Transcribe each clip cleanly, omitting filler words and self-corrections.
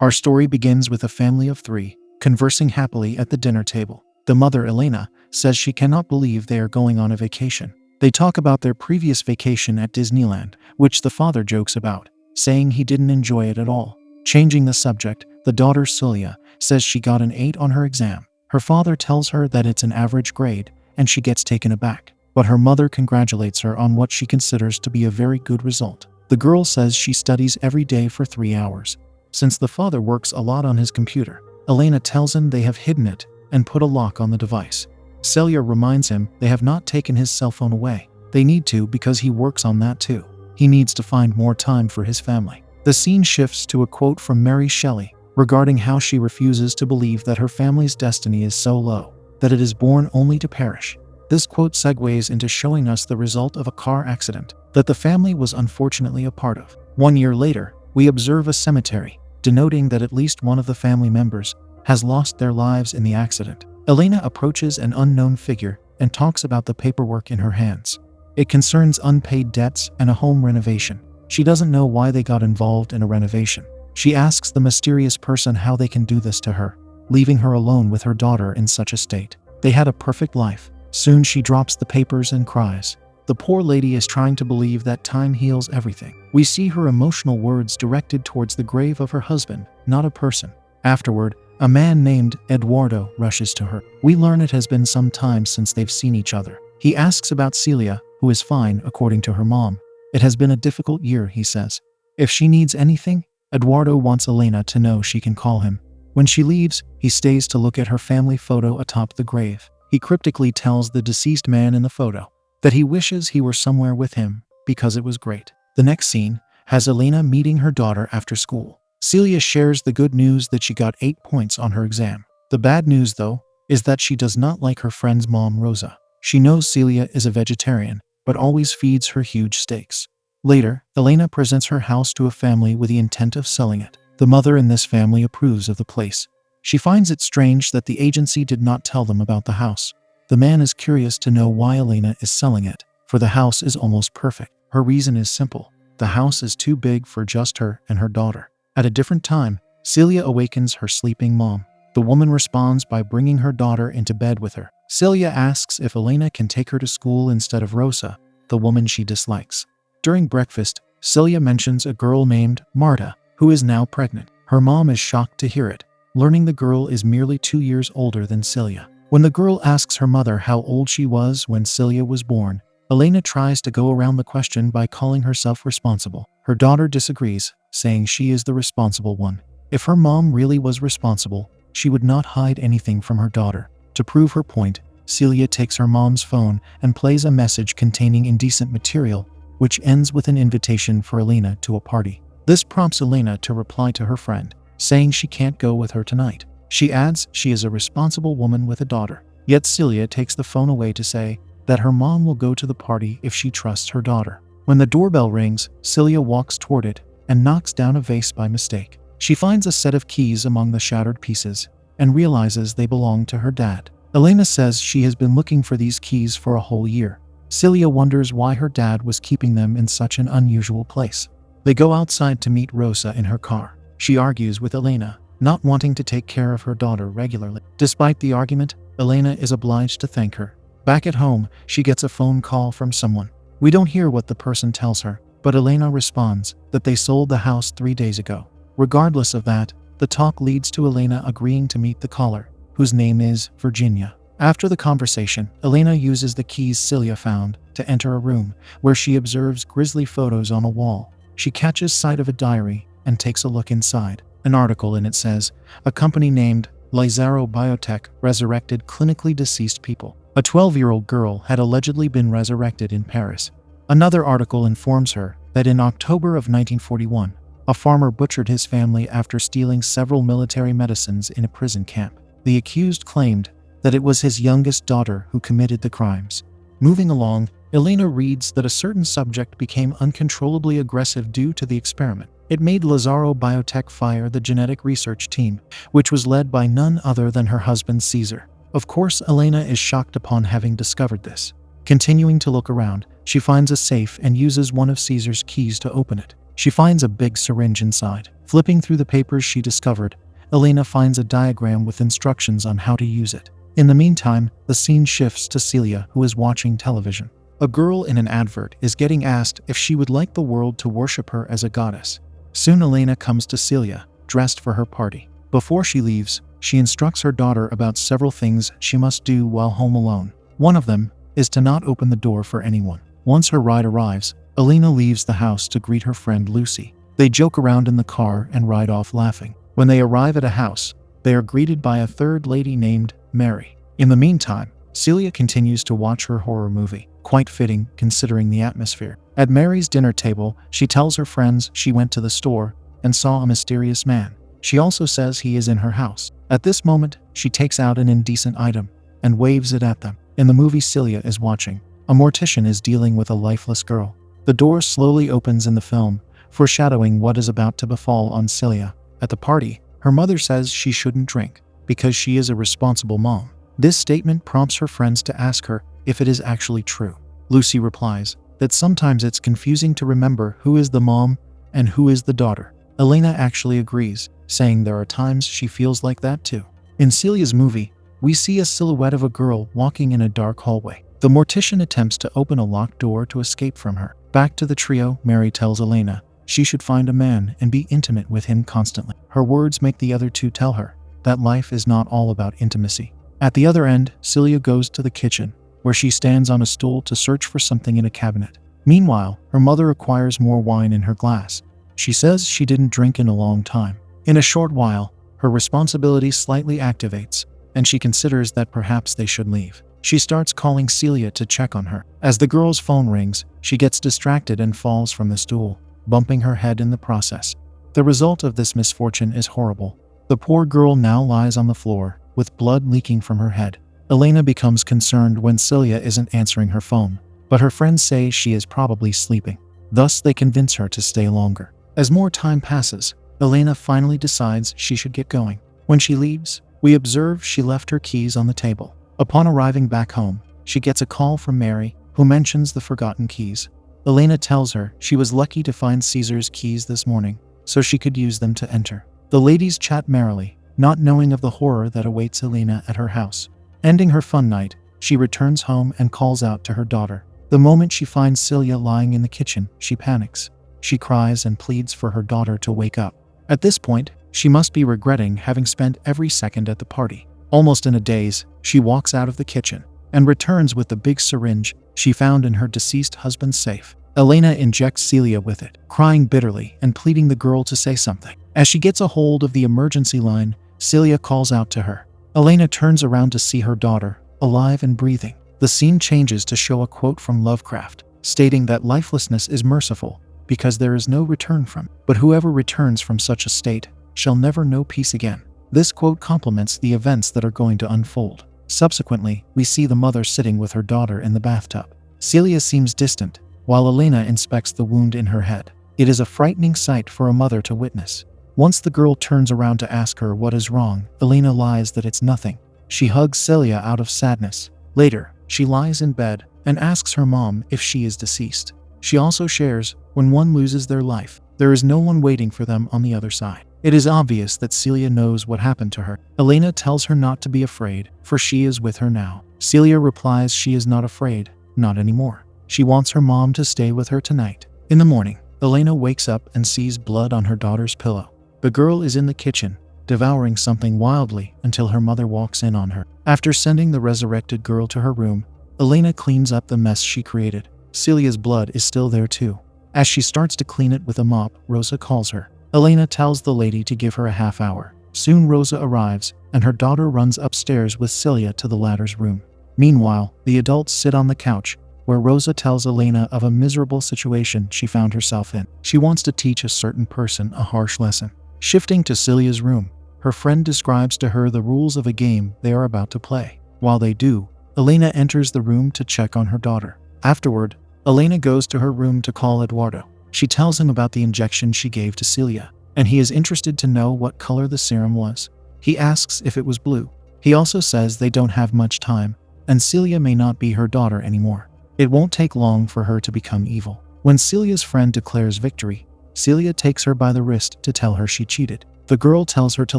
Our story begins with a family of 3, conversing happily at the dinner table. The mother, Elena, says she cannot believe they are going on a vacation. They talk about their previous vacation at Disneyland, which the father jokes about, saying he didn't enjoy it at all. Changing the subject, the daughter, Celia, says she got an 8 on her exam. Her father tells her that it's an average grade, and she gets taken aback. But her mother congratulates her on what she considers to be a very good result. The girl says she studies every day for 3 hours. Since the father works a lot on his computer, Elena tells him they have hidden it and put a lock on the device. Celia reminds him they have not taken his cell phone away. They need to because he works on that too. He needs to find more time for his family. The scene shifts to a quote from Mary Shelley regarding how she refuses to believe that her family's destiny is so low that it is born only to perish. This quote segues into showing us the result of a car accident that the family was unfortunately a part of. 1 year later, we observe a cemetery, denoting that at least one of the family members has lost their lives in the accident. Elena approaches an unknown figure and talks about the paperwork in her hands. It concerns unpaid debts and a home renovation. She doesn't know why they got involved in a renovation. She asks the mysterious person how they can do this to her, leaving her alone with her daughter in such a state. They had a perfect life. Soon she drops the papers and cries. The poor lady is trying to believe that time heals everything. We see her emotional words directed towards the grave of her husband, not a person. Afterward, a man named Eduardo rushes to her. We learn it has been some time since they've seen each other. He asks about Celia, who is fine according to her mom. It has been a difficult year, he says. If she needs anything, Eduardo wants Elena to know she can call him. When she leaves, he stays to look at her family photo atop the grave. He cryptically tells the deceased man in the photo that he wishes he were somewhere with him because it was great. The next scene has Elena meeting her daughter after school. Celia shares the good news that she got 8 points on her exam. The bad news, though, is that she does not like her friend's mom, Rosa. She knows Celia is a vegetarian, but always feeds her huge steaks. Later, Elena presents her house to a family with the intent of selling it. The mother in this family approves of the place. She finds it strange that the agency did not tell them about the house. The man is curious to know why Elena is selling it, for the house is almost perfect. Her reason is simple. The house is too big for just her and her daughter. At a different time, Celia awakens her sleeping mom. The woman responds by bringing her daughter into bed with her. Celia asks if Elena can take her to school instead of Rosa, the woman she dislikes. During breakfast, Celia mentions a girl named Marta, who is now pregnant. Her mom is shocked to hear it, learning the girl is merely 2 years older than Celia. When the girl asks her mother how old she was when Celia was born, Elena tries to go around the question by calling herself responsible. Her daughter disagrees, saying she is the responsible one. If her mom really was responsible, she would not hide anything from her daughter. To prove her point, Celia takes her mom's phone and plays a message containing indecent material, which ends with an invitation for Elena to a party. This prompts Elena to reply to her friend, saying she can't go with her tonight. She adds she is a responsible woman with a daughter. Yet Celia takes the phone away to say that her mom will go to the party if she trusts her daughter. When the doorbell rings, Celia walks toward it and knocks down a vase by mistake. She finds a set of keys among the shattered pieces and realizes they belong to her dad. Elena says she has been looking for these keys for a whole year. Celia wonders why her dad was keeping them in such an unusual place. They go outside to meet Rosa in her car. She argues with Elena, not wanting to take care of her daughter regularly. Despite the argument, Elena is obliged to thank her. Back at home, she gets a phone call from someone. We don't hear what the person tells her, but Elena responds that they sold the house 3 days ago. Regardless of that, the talk leads to Elena agreeing to meet the caller, whose name is Virginia. After the conversation, Elena uses the keys Celia found to enter a room where she observes grisly photos on a wall. She catches sight of a diary and takes a look inside. An article in it says, a company named Resurrects Biotech resurrected clinically deceased people. A 12-year-old girl had allegedly been resurrected in Paris. Another article informs her that in October of 1941, a farmer butchered his family after stealing several military medicines in a prison camp. The accused claimed that it was his youngest daughter who committed the crimes. Moving along, Elena reads that a certain subject became uncontrollably aggressive due to the experiment. It made Resurrects Biotech fire the genetic research team, which was led by none other than her husband Caesar. Of course, Elena is shocked upon having discovered this. Continuing to look around, she finds a safe and uses one of Caesar's keys to open it. She finds a big syringe inside. Flipping through the papers she discovered, Elena finds a diagram with instructions on how to use it. In the meantime, the scene shifts to Celia, who is watching television. A girl in an advert is getting asked if she would like the world to worship her as a goddess. Soon Elena comes to Celia, dressed for her party. Before she leaves, she instructs her daughter about several things she must do while home alone. One of them is to not open the door for anyone. Once her ride arrives, Elena leaves the house to greet her friend Lucy. They joke around in the car and ride off laughing. When they arrive at a house, they are greeted by a third lady named Mary. In the meantime, Celia continues to watch her horror movie, quite fitting considering the atmosphere. At Mary's dinner table, she tells her friends she went to the store and saw a mysterious man. She also says he is in her house. At this moment, she takes out an indecent item and waves it at them. In the movie Celia is watching, a mortician is dealing with a lifeless girl. The door slowly opens in the film, foreshadowing what is about to befall on Celia. At the party, her mother says she shouldn't drink because she is a responsible mom. This statement prompts her friends to ask her if it is actually true. Lucy replies that sometimes it's confusing to remember who is the mom and who is the daughter. Elena actually agrees, saying there are times she feels like that too. In Celia's movie, we see a silhouette of a girl walking in a dark hallway. The mortician attempts to open a locked door to escape from her. Back to the trio, Mary tells Elena she should find a man and be intimate with him constantly. Her words make the other two tell her that life is not all about intimacy. At the other end, Celia goes to the kitchen, where she stands on a stool to search for something in a cabinet. Meanwhile, her mother acquires more wine in her glass. She says she didn't drink in a long time. In a short while, her responsibility slightly activates, and she considers that perhaps they should leave. She starts calling Celia to check on her. As the girl's phone rings, she gets distracted and falls from the stool, bumping her head in the process. The result of this misfortune is horrible. The poor girl now lies on the floor, with blood leaking from her head. Elena becomes concerned when Celia isn't answering her phone, but her friends say she is probably sleeping. Thus, they convince her to stay longer. As more time passes, Elena finally decides she should get going. When she leaves, we observe she left her keys on the table. Upon arriving back home, she gets a call from Mary, who mentions the forgotten keys. Elena tells her she was lucky to find Caesar's keys this morning, so she could use them to enter. The ladies chat merrily, not knowing of the horror that awaits Elena at her house. Ending her fun night, she returns home and calls out to her daughter. The moment she finds Celia lying in the kitchen, she panics. She cries and pleads for her daughter to wake up. At this point, she must be regretting having spent every second at the party. Almost in a daze, she walks out of the kitchen and returns with the big syringe she found in her deceased husband's safe. Elena injects Celia with it, crying bitterly and pleading the girl to say something. As she gets a hold of the emergency line, Celia calls out to her. Elena turns around to see her daughter, alive and breathing. The scene changes to show a quote from Lovecraft, stating that lifelessness is merciful because there is no return from it, but whoever returns from such a state shall never know peace again. This quote complements the events that are going to unfold. Subsequently, we see the mother sitting with her daughter in the bathtub. Celia seems distant, while Elena inspects the wound in her head. It is a frightening sight for a mother to witness. Once the girl turns around to ask her what is wrong, Elena lies that it's nothing. She hugs Celia out of sadness. Later, she lies in bed and asks her mom if she is deceased. She also shares, when one loses their life, there is no one waiting for them on the other side. It is obvious that Celia knows what happened to her. Elena tells her not to be afraid, for she is with her now. Celia replies she is not afraid, not anymore. She wants her mom to stay with her tonight. In the morning, Elena wakes up and sees blood on her daughter's pillow. The girl is in the kitchen, devouring something wildly until her mother walks in on her. After sending the resurrected girl to her room, Elena cleans up the mess she created. Celia's blood is still there too. As she starts to clean it with a mop, Rosa calls her. Elena tells the lady to give her a half hour. Soon Rosa arrives, and her daughter runs upstairs with Celia to the latter's room. Meanwhile, the adults sit on the couch, where Rosa tells Elena of a miserable situation she found herself in. She wants to teach a certain person a harsh lesson. Shifting to Celia's room, her friend describes to her the rules of a game they are about to play. While they do, Elena enters the room to check on her daughter. Afterward, Elena goes to her room to call Eduardo. She tells him about the injection she gave to Celia, and he is interested to know what color the serum was. He asks if it was blue. He also says they don't have much time, and Celia may not be her daughter anymore. It won't take long for her to become evil. When Celia's friend declares victory, Celia takes her by the wrist to tell her she cheated. The girl tells her to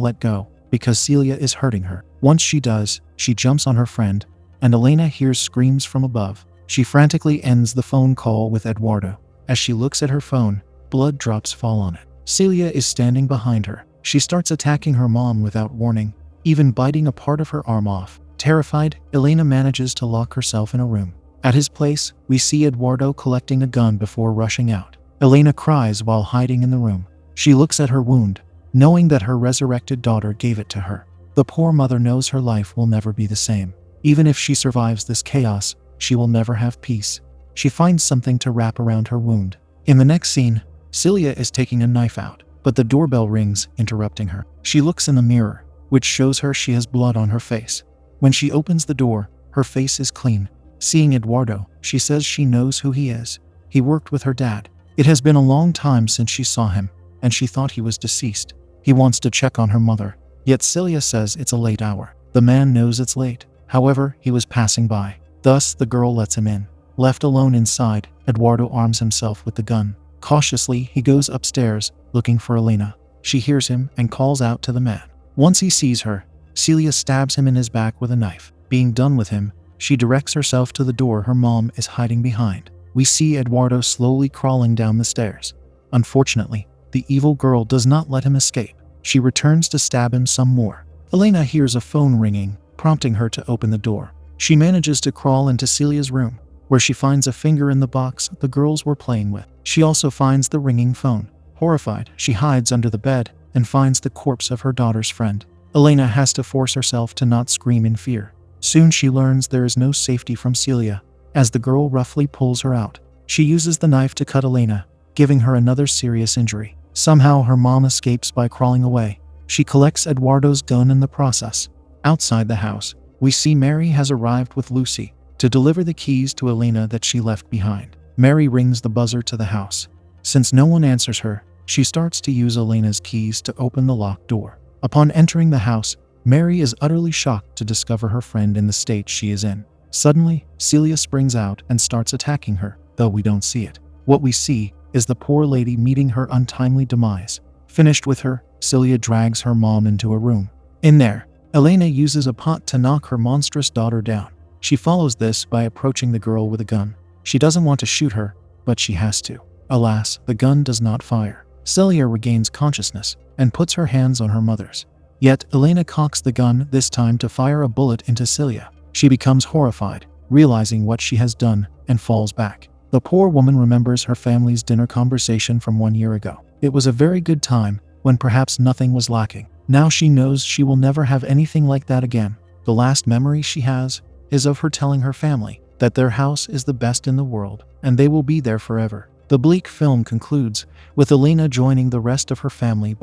let go because Celia is hurting her. Once she does, she jumps on her friend, and Elena hears screams from above. She frantically ends the phone call with Eduardo. As she looks at her phone, blood drops fall on it. Celia is standing behind her. She starts attacking her mom without warning, even biting a part of her arm off. Terrified, Elena manages to lock herself in a room. At his place, we see Eduardo collecting a gun before rushing out. Elena cries while hiding in the room. She looks at her wound, knowing that her resurrected daughter gave it to her. The poor mother knows her life will never be the same. Even if she survives this chaos, she will never have peace. She finds something to wrap around her wound. In the next scene, Celia is taking a knife out, but the doorbell rings, interrupting her. She looks in the mirror, which shows her she has blood on her face. When she opens the door, her face is clean. Seeing Eduardo, she says she knows who he is. He worked with her dad. It has been a long time since she saw him, and she thought he was deceased. He wants to check on her mother, yet Celia says it's a late hour. The man knows it's late. However, he was passing by. Thus, the girl lets him in. Left alone inside, Eduardo arms himself with the gun. Cautiously, he goes upstairs, looking for Elena. She hears him and calls out to the man. Once he sees her, Celia stabs him in his back with a knife. Being done with him, she directs herself to the door her mom is hiding behind. We see Eduardo slowly crawling down the stairs. Unfortunately, the evil girl does not let him escape. She returns to stab him some more. Elena hears a phone ringing, prompting her to open the door. She manages to crawl into Celia's room, where she finds a finger in the box the girls were playing with. She also finds the ringing phone. Horrified, she hides under the bed and finds the corpse of her daughter's friend. Elena has to force herself to not scream in fear. Soon she learns there is no safety from Celia, as the girl roughly pulls her out. She uses the knife to cut Elena, giving her another serious injury. Somehow her mom escapes by crawling away. She collects Eduardo's gun in the process. Outside the house, we see Mary has arrived with Lucy to deliver the keys to Elena that she left behind. Mary rings the buzzer to the house. Since no one answers her, she starts to use Elena's keys to open the locked door. Upon entering the house, Mary is utterly shocked to discover her friend in the state she is in. Suddenly, Celia springs out and starts attacking her, though we don't see it. What we see is the poor lady meeting her untimely demise. Finished with her, Celia drags her mom into a room. In there, Elena uses a pot to knock her monstrous daughter down. She follows this by approaching the girl with a gun. She doesn't want to shoot her, but she has to. Alas, the gun does not fire. Celia regains consciousness and puts her hands on her mother's. Yet, Elena cocks the gun, this time to fire a bullet into Celia. She becomes horrified, realizing what she has done, and falls back. The poor woman remembers her family's dinner conversation from 1 year ago. It was a very good time, when perhaps nothing was lacking. Now she knows she will never have anything like that again. The last memory she has is of her telling her family that their house is the best in the world, and they will be there forever. The bleak film concludes with Elena joining the rest of her family